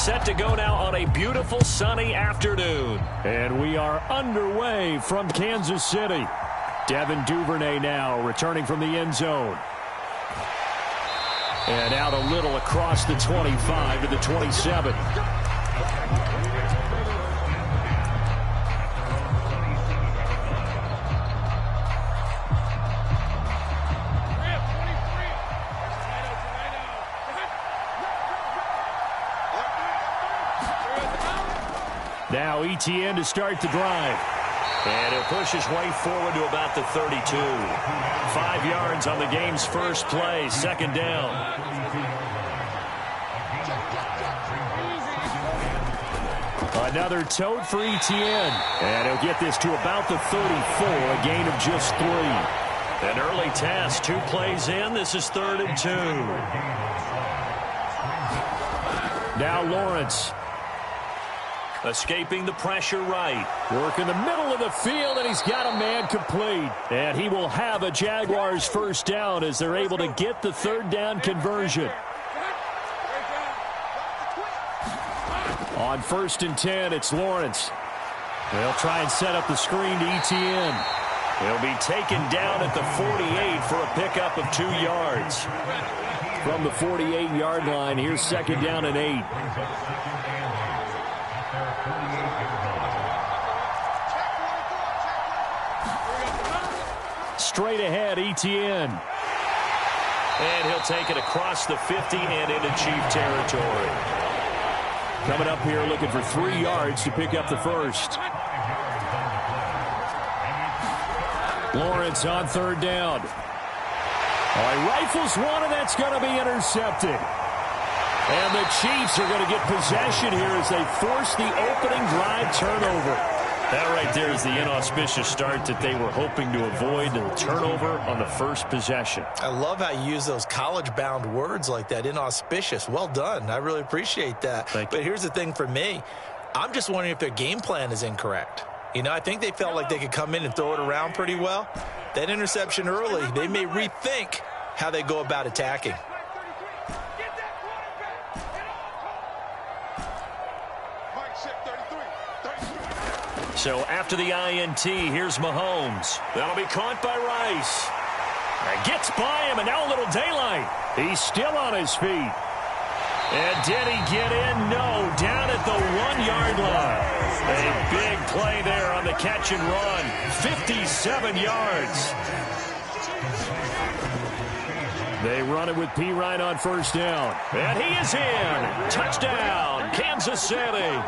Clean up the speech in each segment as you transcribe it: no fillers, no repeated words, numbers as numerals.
set to go now on a beautiful sunny afternoon. And we are underway from Kansas City. Devin Duvernay now returning from the end zone. And out a little across the 25 to the 27. Now Etienne to start the drive. And he'll push his way forward to about the 32. 5 yards on the game's first play, second down. Another tote for Etienne. And he'll get this to about the 34, a gain of just 3. An early test, 2 plays in. This is 3rd and 2. Now Lawrence. Escaping the pressure right. Work in the middle of the field, and he's got a man complete. And he will have a Jaguars first down as they're able to get the 3rd down conversion. On 1st and 10, it's Lawrence. They'll try and set up the screen to Etienne. He'll be taken down at the 48 for a pickup of 2 yards. From the 48-yard line, here's 2nd down and 8. Straight ahead, Etienne. And he'll take it across the 50 and into Chief territory. Coming up here looking for 3 yards to pick up the first. Lawrence on 3rd down. He rifles one, and that's going to be intercepted. And the Chiefs are going to get possession here as they force the opening drive turnover. That right there is the inauspicious start that they were hoping to avoid, the turnover on the first possession. I love how you use those college-bound words like that, inauspicious. Well done. I really appreciate that. But here's the thing for me. I'm just wondering if their game plan is incorrect. You know, I think they felt like they could come in and throw it around pretty well. That interception early, they may rethink how they go about attacking. So after the INT, here's Mahomes. That'll be caught by Rice. Gets by him, and now a little daylight. He's still on his feet. And did he get in? No, down at the 1-yard line. A big play there on the catch and run. 57 yards. They run it with P. Ryan on 1st down. And he is in. Touchdown, Kansas City.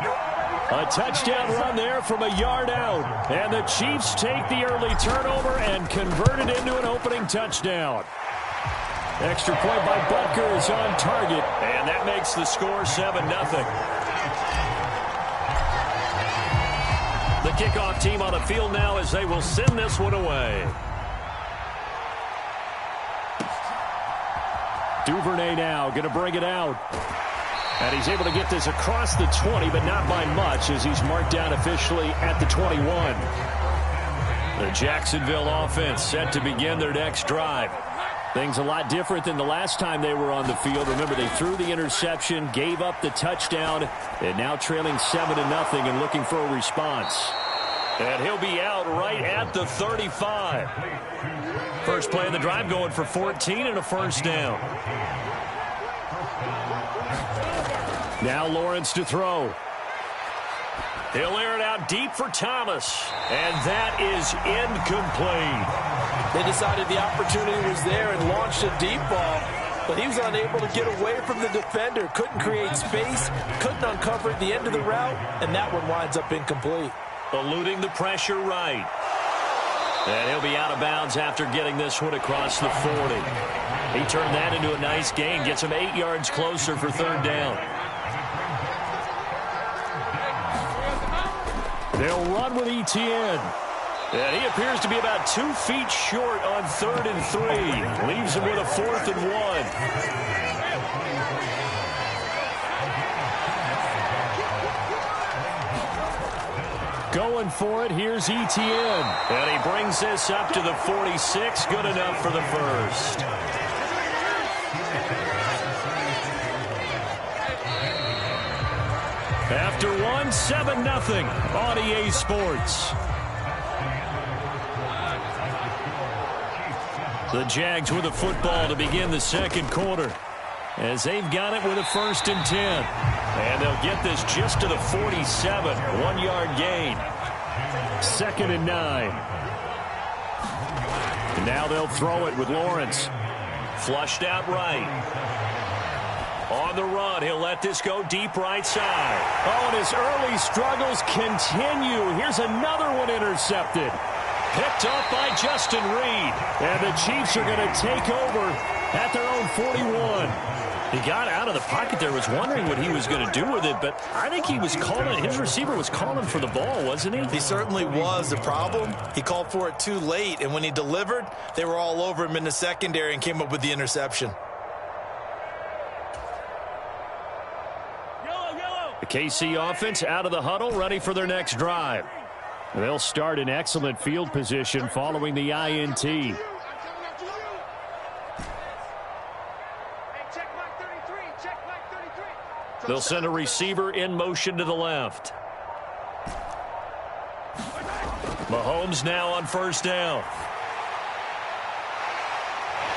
A touchdown run there from a yard out. And the Chiefs take the early turnover and convert it into an opening touchdown. Extra point by Butker is on target. And that makes the score 7-0. The kickoff team on the field now as they will send this one away. Duvernay now going to bring it out. And he's able to get this across the 20, but not by much as he's marked down officially at the 21. The Jacksonville offense set to begin their next drive. Things a lot different than the last time they were on the field. Remember, they threw the interception, gave up the touchdown, and now trailing 7-0 and looking for a response. And he'll be out right at the 35. First play of the drive going for 14 and a first down. Now Lawrence to throw. He'll air it out deep for Thomas. And that is incomplete. They decided the opportunity was there and launched a deep ball, but he was unable to get away from the defender. Couldn't create space, couldn't uncover the end of the route, and that one winds up incomplete. Eluding the pressure right. And he'll be out of bounds after getting this one across the 40. He turned that into a nice gain, gets him 8 yards closer for 3rd down. They'll run with Etienne. And he appears to be about 2 feet short on 3rd and 3. Leaves him with a 4th and 1. Going for it, here's Etienne. And he brings this up to the 46. Good enough for the first. After one, 7-0 on EA Sports. The Jags with the football to begin the second quarter, as they've got it with a 1st and 10. And they'll get this just to the 47, 1-yard gain. 2nd and 9. And now they'll throw it with Lawrence. Flushed out right. On the run, he'll let this go deep right side. Oh, and his early struggles continue. Here's another one intercepted. Picked up by Justin Reed. And the Chiefs are going to take over at their own 41. He got out of the pocket there, was wondering what he was going to do with it, but I think he was calling, his receiver was calling for the ball, wasn't he? He certainly was. The problem, he called for it too late, and when he delivered, they were all over him in the secondary and came up with the interception. The KC offense out of the huddle, ready for their next drive. They'll start in excellent field position following the INT. They'll send a receiver in motion to the left. Mahomes now on 1st down.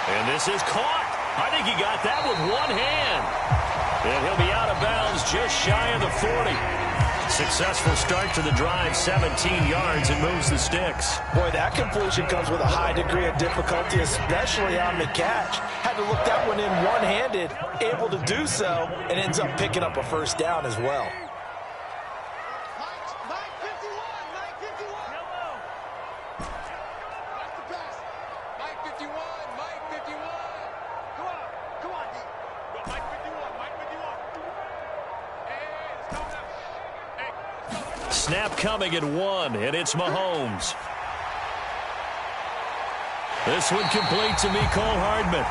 And this is caught. I think he got that with one hand. And he'll be out of bounds just shy of the 40. Successful start to the drive, 17 yards, and moves the sticks. Boy, that completion comes with a high degree of difficulty, especially on the catch. Had to look that one in one-handed, able to do so, and ends up picking up a 1st down as well. Snap coming at 1, and it's Mahomes. This one complete to Mecole Hardman.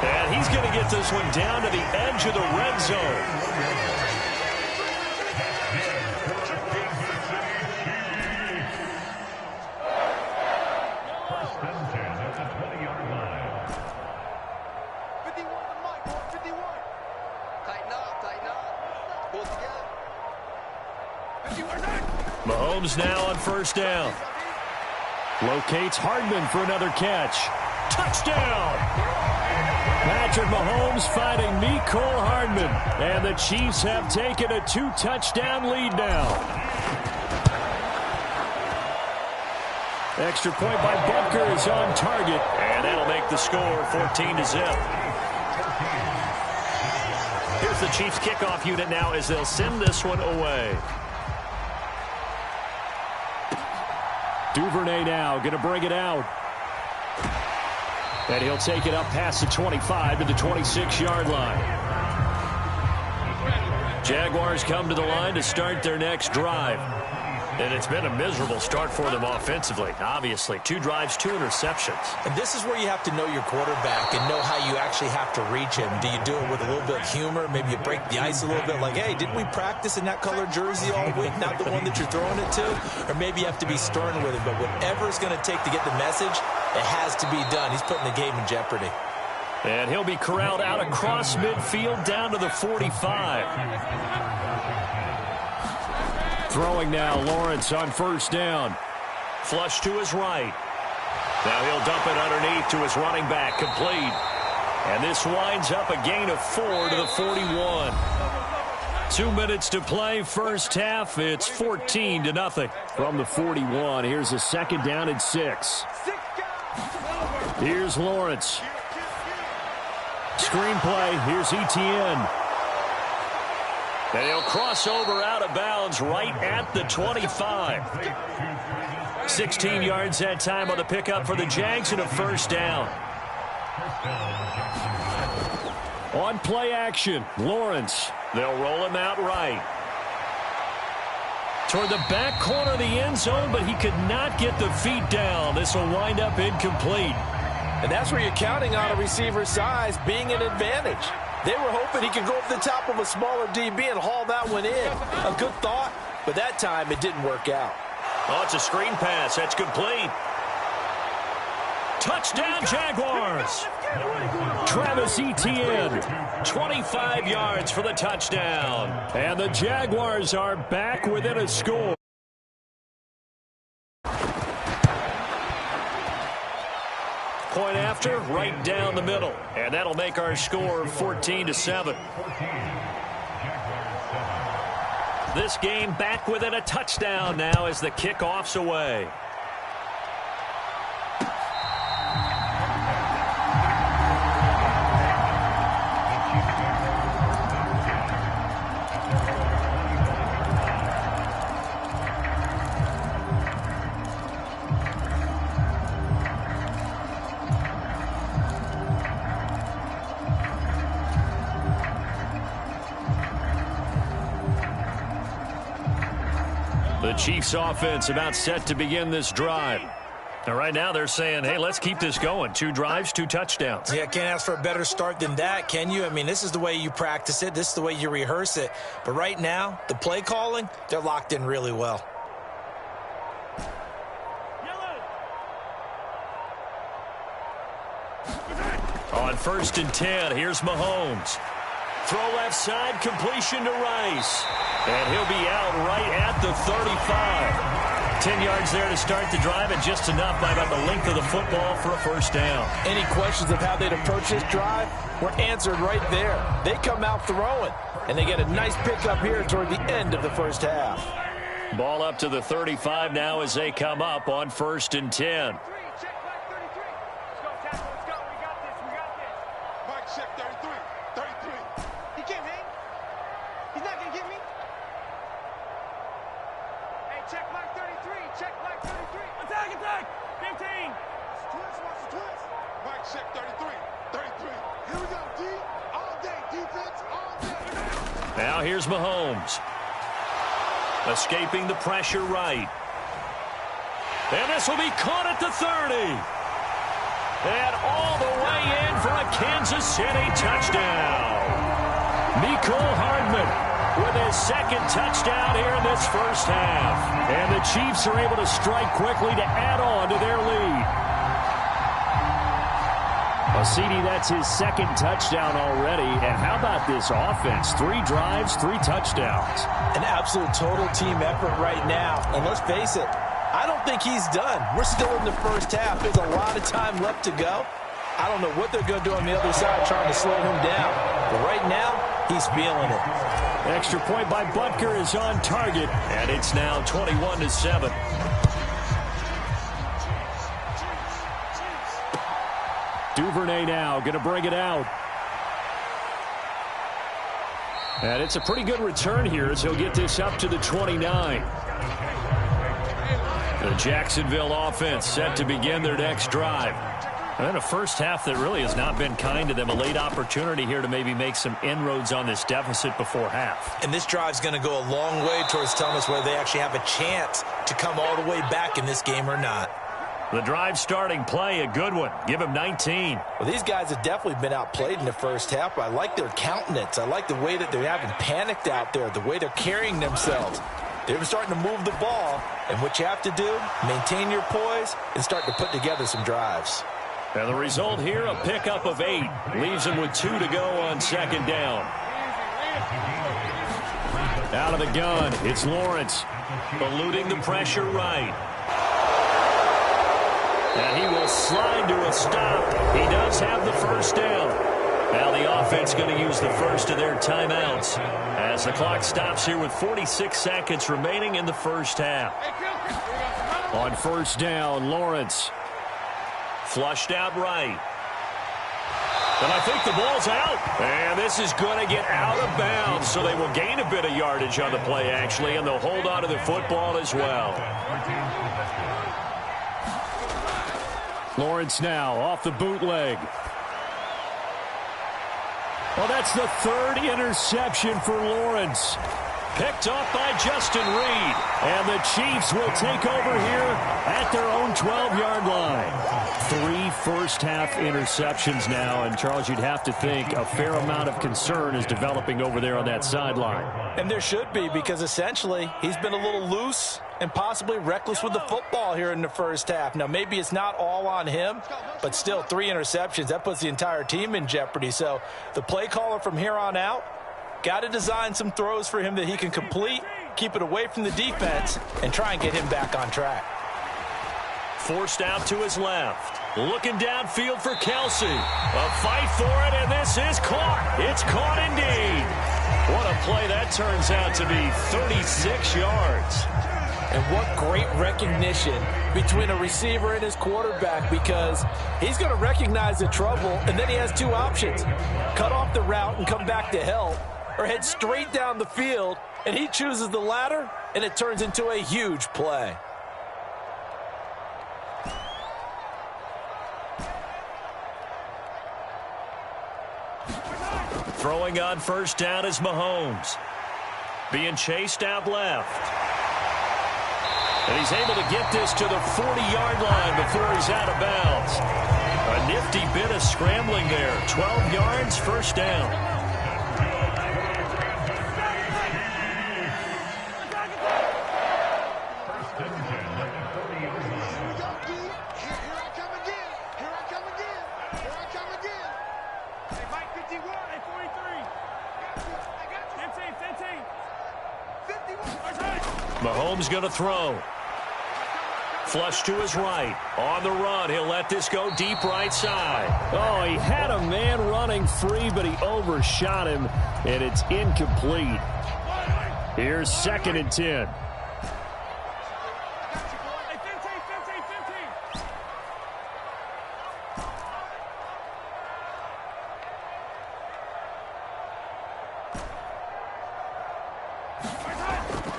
And he's going to get this one down to the edge of the red zone. Mahomes now on 1st down. Locates Hardman for another catch. Touchdown! Patrick Mahomes finding Mecole Hardman. And the Chiefs have taken a 2-touchdown lead now. Extra point by Butker is on target. And that'll make the score 14-0. Here's the Chiefs kickoff unit now as they'll send this one away. Duvernay now going to bring it out. And he'll take it up past the 25 to the 26-yard line. Jaguars come to the line to start their next drive. And it's been a miserable start for them offensively, obviously. 2 drives, 2 interceptions. And this is where you have to know your quarterback and know how you actually have to reach him. Do you do it with a little bit of humor? Maybe you break the ice a little bit like, hey, didn't we practice in that colored jersey all week, not the one that you're throwing it to? Or maybe you have to be stern with him. But whatever it's going to take to get the message, it has to be done. He's putting the game in jeopardy. And he'll be corralled out across midfield down to the 45. Throwing now, Lawrence on 1st down. Flush to his right. Now he'll dump it underneath to his running back, complete. And this winds up a gain of 4 to the 41. 2 minutes to play, 1st half. It's 14-0 from the 41. Here's a 2nd down and 6. Here's Lawrence. Screenplay, here's Etienne. And he'll cross over out of bounds right at the 25. 16 yards that time on the pickup for the Jags and a 1st down. On play action, Lawrence. They'll roll him out right. Toward the back corner of the end zone, but he could not get the feet down. This will wind up incomplete. And that's where you're counting on a receiver's size being an advantage. They were hoping he could go over the top of a smaller DB and haul that one in. A good thought, but that time it didn't work out. Oh, it's a screen pass. That's complete. Touchdown, Jaguars. Travis Etienne. 25 yards for the touchdown. And the Jaguars are back within a score. Point after, right down the middle. And that'll make our score 14-7. This game back within a touchdown now as the kickoff's away. The Chiefs offense about set to begin this drive. And right now they're saying, hey, let's keep this going. 2 drives, 2 touchdowns. Yeah, can't ask for a better start than that, can you? I mean, this is the way you practice it. This is the way you rehearse it. But right now, the play calling, they're locked in really well. On 1st and 10, here's Mahomes. Throw left side, completion to Rice. And he'll be out right at the 35. 10 yards there to start the drive, and just enough by about the length of the football for a first down. Any questions of how they'd approach this drive were answered right there. They come out throwing, and they get a nice pickup here toward the end of the first half. Ball up to the 35 now as they come up on 1st and 10. Now here's Mahomes. Escaping the pressure right. And this will be caught at the 30. And all the way in for a Kansas City touchdown. Mecole Hardman with his 2nd touchdown here in this first half. And the Chiefs are able to strike quickly to add on to their lead. Well, CD, that's his 2nd touchdown already. And how about this offense? 3 drives, 3 touchdowns. An absolute total team effort right now. And let's face it, I don't think he's done. We're still in the first half. There's a lot of time left to go. I don't know what they're going to do on the other side trying to slow him down. But right now, he's feeling it. Extra point by Butker is on target. And it's now 21-7. Duvernay now going to bring it out. And it's a pretty good return here as he'll get this up to the 29. The Jacksonville offense set to begin their next drive. And then a first half that really has not been kind to them. A late opportunity here to maybe make some inroads on this deficit before half. And this drive's going to go a long way towards telling us whether they actually have a chance to come all the way back in this game or not. The drive starting play, a good one. Give him 19. Well, these guys have definitely been outplayed in the first half, but I like their countenance. I like the way that they're having panicked out there, the way they're carrying themselves. They're starting to move the ball, and what you have to do, maintain your poise and start to put together some drives. And the result here, a pickup of 8. Leaves them with 2 to go on 2nd down. Out of the gun, it's Lawrence. Eluding the pressure right. And he will slide to a stop. He does have the first down. Now the offense going to use the first of their timeouts as the clock stops here with 46 seconds remaining in the first half. On 1st down, Lawrence. Flushed out right. And I think the ball's out. And this is going to get out of bounds, so they will gain a bit of yardage on the play, actually, and they'll hold on to the football as well. Lawrence now off the bootleg. Well, that's the 3rd interception for Lawrence. Picked off by Justin Reed. And the Chiefs will take over here at their own 12-yard line. 3 first-half interceptions now. And, Charles, you'd have to think a fair amount of concern is developing over there on that sideline. And there should be, because essentially he's been a little loose and possibly reckless with the football here in the first half. Now, maybe it's not all on him, but still 3 interceptions. That puts the entire team in jeopardy. So the play caller from here on out got to design some throws for him that he can complete, keep it away from the defense, and try and get him back on track. Forced out to his left. Looking downfield for Kelsey. A fight for it, and this is caught. It's caught indeed. What a play that turns out to be, 36 yards. And what great recognition between a receiver and his quarterback, because he's going to recognize the trouble, and then he has 2 options. Cut off the route and come back to help, or head straight down the field, and he chooses the latter, and it turns into a huge play. Throwing on first down is Mahomes. Being chased out left. And he's able to get this to the 40-yard line before he's out of bounds. A nifty bit of scrambling there. 12 yards, first down. Mahomes going to throw. Flush to his right. On the run. He'll let this go deep right side. Oh, he had a man running free, but he overshot him, and it's incomplete. Here's 2nd and 10.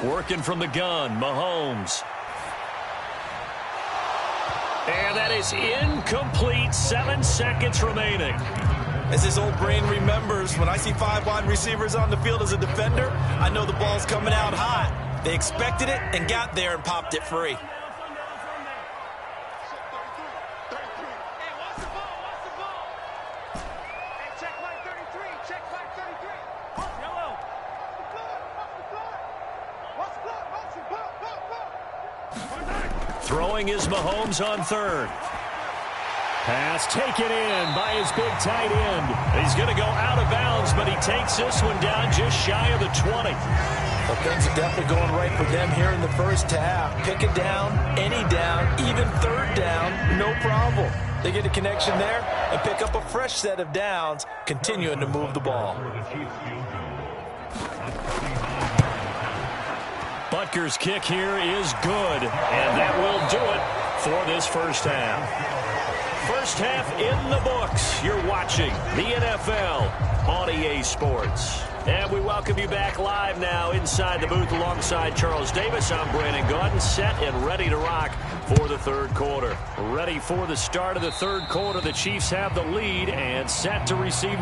Working from the gun, Mahomes. And that is incomplete. 7 seconds remaining. As his old brain remembers, when I see 5 wide receivers on the field as a defender, I know the ball's coming out hot. They expected it and got there and popped it free. Throwing is Mahomes on 3rd. Pass taken in by his big tight end. He's going to go out of bounds, but he takes this one down just shy of the 20. Well, things are definitely going right for them here in the first half. Pick it down, any down, even 3rd down, no problem. They get a connection there and pick up a fresh set of downs, continuing to move the ball. Butker's kick here is good, and that will do it for this first half. First half in the books. You're watching the NFL on EA Sports. And we welcome you back live now inside the booth alongside Charles Davis. I'm Brandon Gaudin, set and ready to rock for the 3rd quarter. Ready for the start of the 3rd quarter. The Chiefs have the lead and set to receive.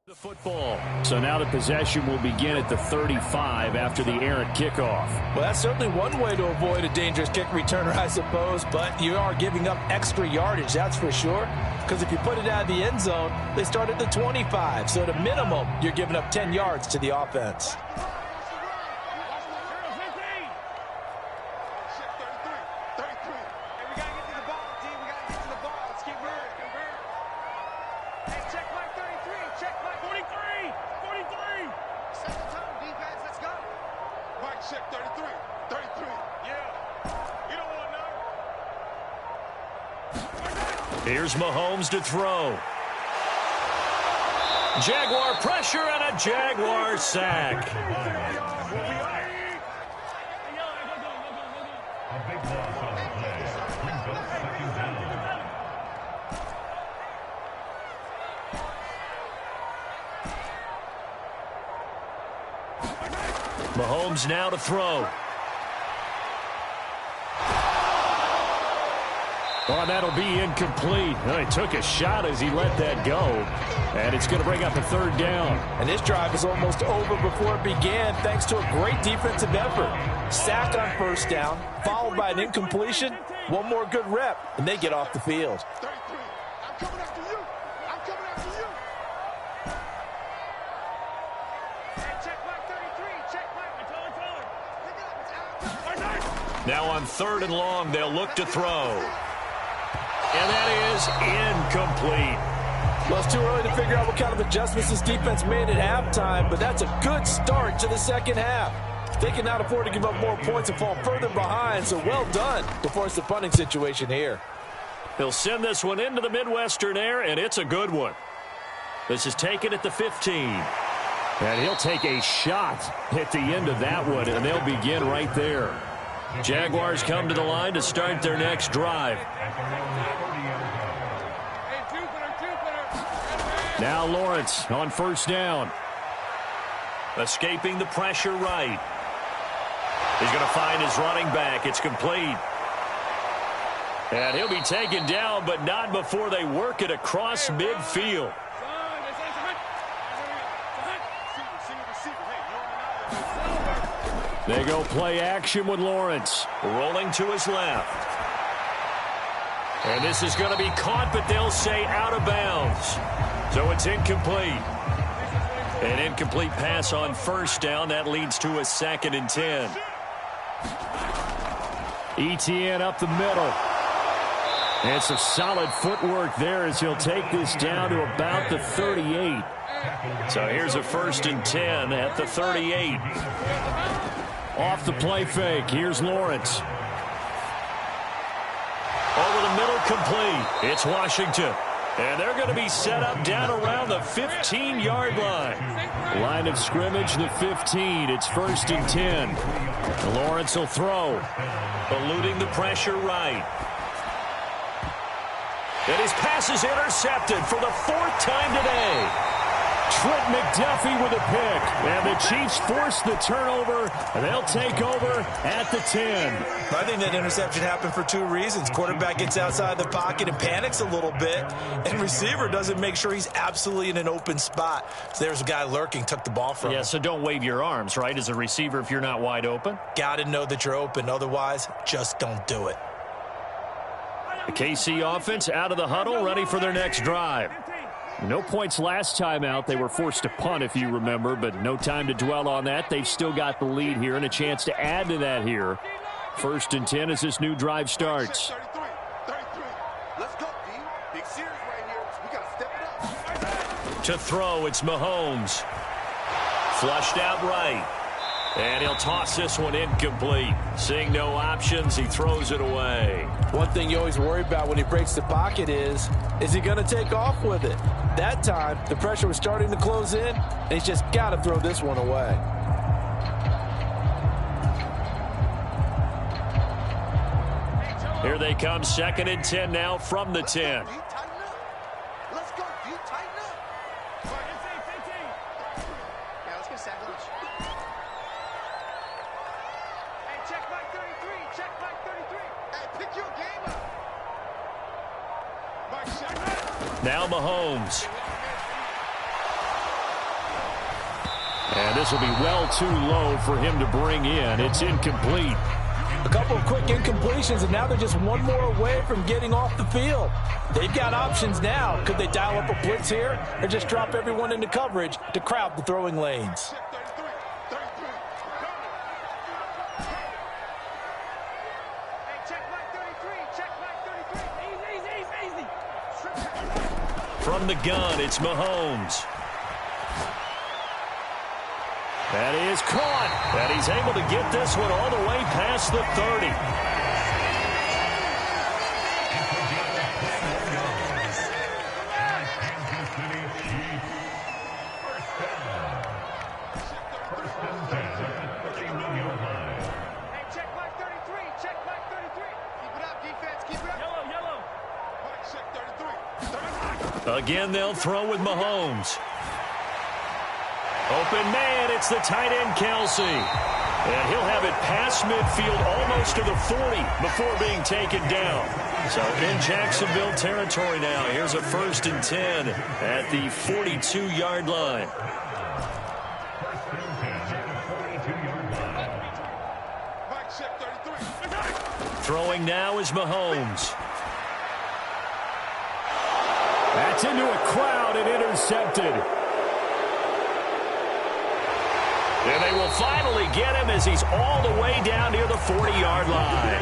The football. So now the possession will begin at the 35 after the errant kickoff. Well, that's certainly one way to avoid a dangerous kick returner, I suppose, but you are giving up extra yardage, that's for sure. Because if you put it out of the end zone, they start at the 25. So at a minimum, you're giving up 10 yards to the offense. check 33. 33. Yeah. You don't want to know. Here's Mahomes to throw. Jaguar pressure and a Jaguar sack. Mahomes now to throw. Oh, that'll be incomplete. Well, he took a shot as he let that go. And it's going to bring up a third down. And this drive is almost over before it began thanks to a great defensive effort. Sack on first down, followed by an incompletion. One more good rep, and they get off the field. 33. I'm coming after you. I'm coming after you. Hey, check back 33. Check back. Now on 3rd and long, they'll look to throw. And that is incomplete. Well, it's too early to figure out what kind of adjustments this defense made at halftime, but that's a good start to the second half. They cannot afford to give up more points and fall further behind, so well done to force the punting situation here. He'll send this one into the Midwestern air, and it's a good one. This is taken at the 15. And he'll take a shot at the end of that one, and they'll begin right there. Jaguars come to the line to start their next drive. Now Lawrence on first down. Escaping the pressure right. He's going to find his running back. It's complete. And he'll be taken down, but not before they work it across midfield. They go play action with Lawrence. Rolling to his left. And this is going to be caught, but they'll say out of bounds. So it's incomplete. An incomplete pass on first down. That leads to a 2nd and 10. ETN up the middle. And some solid footwork there as he'll take this down to about the 38. So here's a 1st and 10 at the 38. Off the play fake. Here's Lawrence. Over the middle, complete. It's Washington. And they're going to be set up down around the 15-yard line. Line of scrimmage, the 15. It's 1st and 10. Lawrence will throw. Eluding the pressure right. And his pass is intercepted for the 4th time today. Trent McDuffie with a pick. And the Chiefs force the turnover. And they'll take over at the 10. I think that interception happened for 2 reasons. Quarterback gets outside the pocket and panics a little bit. And receiver doesn't make sure he's absolutely in an open spot. So there's a guy lurking, took the ball from him. Yeah, so don't wave your arms, right, as a receiver if you're not wide open. Got to know that you're open. Otherwise, just don't do it. The KC offense out of the huddle, ready for their next drive. No points last time out. They were forced to punt, if you remember, but no time to dwell on that. They've still got the lead here and a chance to add to that here. 1st and 10 as this new drive starts. 33. Let's go, D. Big series right here. We got to step it up. To throw, it's Mahomes. Flushed out right. And he'll toss this one incomplete. Seeing no options, he throws it away. One thing you always worry about when he breaks the pocket is he going to take off with it? That time, the pressure was starting to close in, and he's just got to throw this one away. Here they come, 2nd and 10 now from the 10. Let's go, D. Tighten up. Yeah, let's get sack lunch. Hey, check back 33. Check back 33. Hey, pick your game up. Now Mahomes. And this will be well too low for him to bring in. It's incomplete. A couple of quick incompletions, and now they're just one more away from getting off the field. They've got options now. Could they dial up a blitz here or just drop everyone into coverage to crowd the throwing lanes? From the gun, it's Mahomes. That is caught. And he's able to get this one all the way past the 30. Again, they'll throw with Mahomes. Open man, it's the tight end, Kelsey. And he'll have it past midfield almost to the 40 before being taken down. So in Jacksonville territory now. Here's a 1st and 10 at the 42-yard line. Throwing now is Mahomes. That's into a crowd and intercepted. And they will finally get him as he's all the way down near the 40-yard line.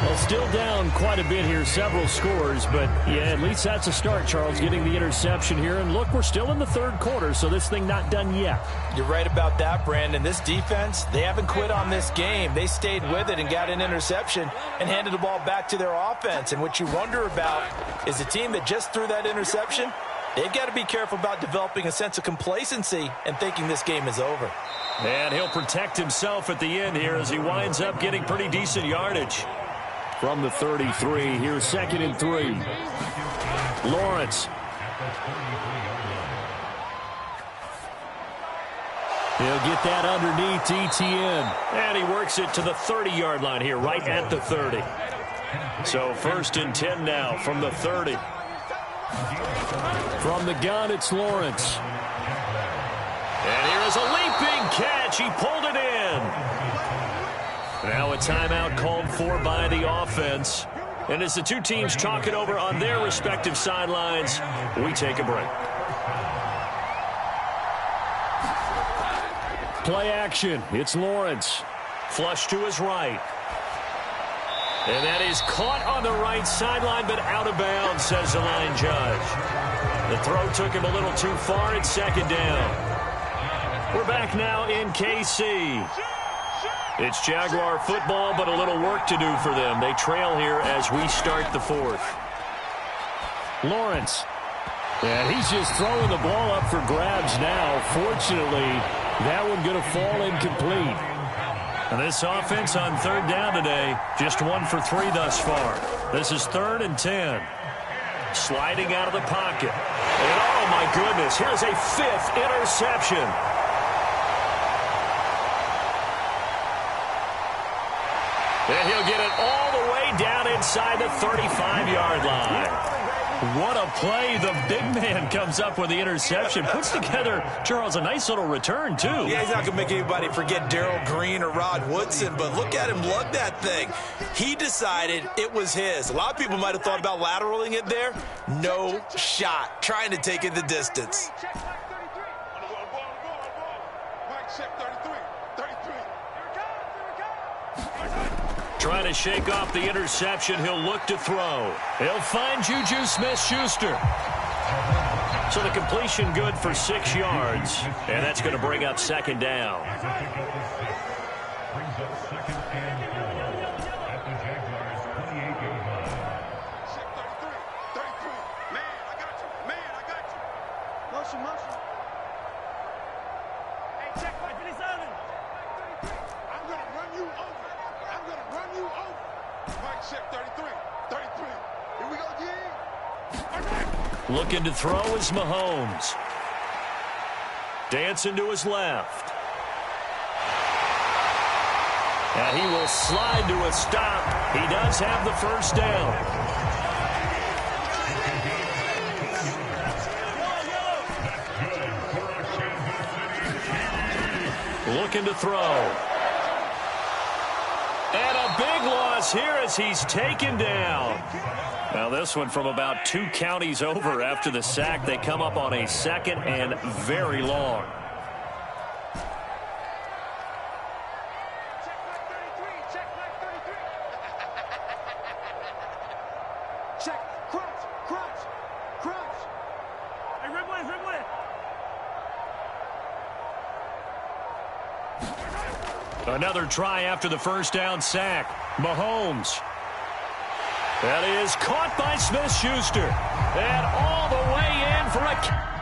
Well, still down quite a bit here, several scores, but yeah, at least that's a start, Charles, getting the interception here. And look, we're still in the 3rd quarter, so this thing not done yet. You're right about that, Brandon. This defense, they haven't quit on this game. They stayed with it and got an interception and handed the ball back to their offense. And what you wonder about is the team that just threw that interception, they've got to be careful about developing a sense of complacency and thinking this game is over. And he'll protect himself at the end here as he winds up getting pretty decent yardage. From the 33, here's 2nd and 3. Lawrence. He'll get that underneath Etienne. And he works it to the 30-yard line here, right at the 30. So 1st and 10 now from the 30. From the gun, it's Lawrence. And here is a leaping catch. He pulled it in. Now a timeout called for by the offense. And as the two teams talk it over on their respective sidelines, we take a break. Play action. It's Lawrence. Flush to his right. And that is caught on the right sideline, but out of bounds, says the line judge. The throw took him a little too far. It's 2nd down. We're back now in KC. It's Jaguar football, but a little work to do for them. They trail here as we start the 4th. Lawrence. And he's just throwing the ball up for grabs now. Fortunately, that one going to fall incomplete. And this offense on 3rd down today, just 1 for 3 thus far. This is 3rd and 10. Sliding out of the pocket. And oh, my goodness, here's a 5th interception. And he'll get it all the way down inside the 35-yard line. What a play. The big man comes up with the interception. Puts together, Charles, a nice little return, too. Yeah, he's not going to make anybody forget Darrell Green or Rod Woodson, but look at him lug that thing. He decided it was his. A lot of people might have thought about lateraling it there. No shot. Trying to take it the distance. Trying to shake off the interception. He'll look to throw. He'll find Juju Smith-Schuster. So the completion good for 6 yards. And that's going to bring up 2nd down. Brings up 2nd and 4 at the Jaguars' 28-yard line. 33. Man, I got you. Man, I got you. Motion. Hey, check my 57. I'm going to run you over. Mike, check 33. Here we go, G. Looking to throw is Mahomes. Dancing to his left. And he will slide to a stop. He does have the 1st down. Looking to throw. And a big loss here as he's taken down. Now this one from about 2 counties over after the sack. They come up on a 2nd and very long. Check. Crunch. Hey, Ridway. Another try after the first down sack. Mahomes. That is caught by Smith-Schuster. And all the way in for a...